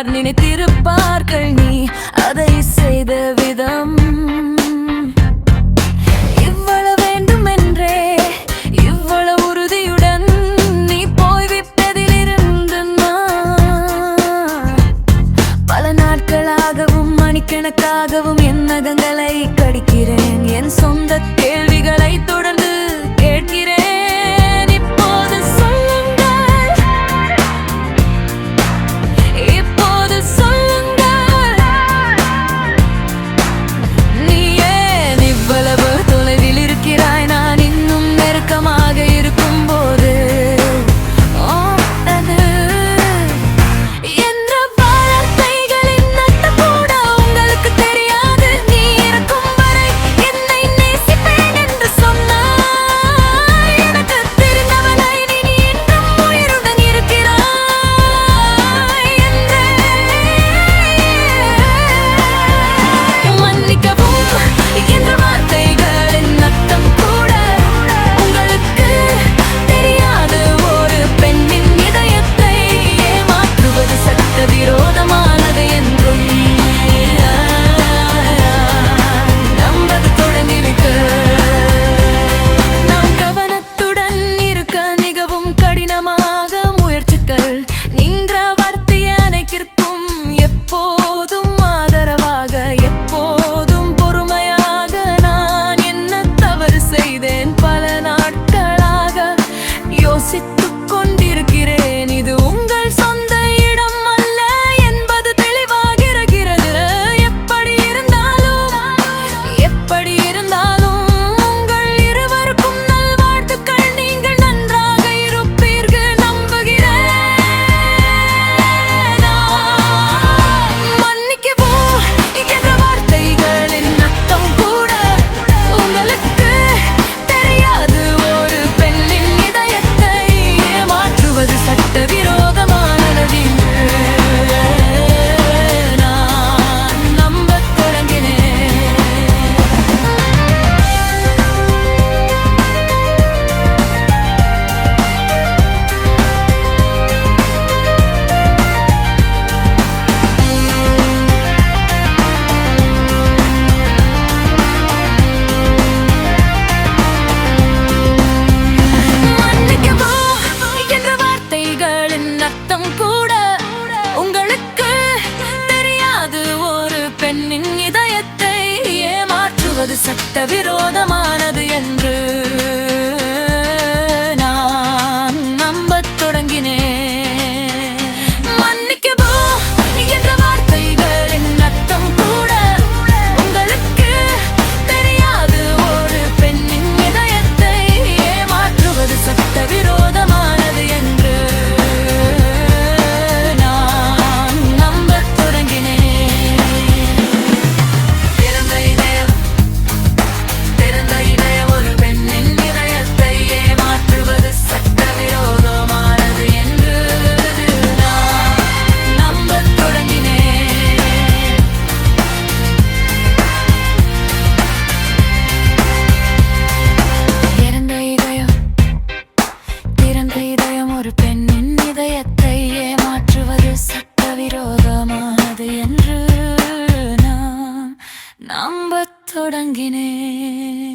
யார் நினைத்திருப்பார்கள் நீ அதை செய்த விதம். இவ்வளவு வேண்டும் என்றே இவ்வளவு உறுதியுடன் நீ போய்விட்டதிலிருந்து நான் பல நாட்களாகவும் மணிக்கணக்காகவும் என் நகங்களை கடிக்கிறேன். என் சொந்த கேள்விகளை தொடர்ந்து கேட்கிறேன். சட்டவிரோதமானது என்று நான் நம்பத் தொடங்கினேன். மன்னிக்கவோ என்ற வார்த்தைகளின் அர்த்தம் கூட உங்களுக்கு தெரியாது. ஒரு பெண்ணின் இதயத்தை ஏமாற்றுவது சட்டவிரோதமானது என்று நான் நம்பத் தொடங்கினேன். ஒரு பெண்ணின் இதயத்தை ஏமாற்றுவது சட்டவிரோதமானது என்று நான் நம்பத் தொடங்கினேன்.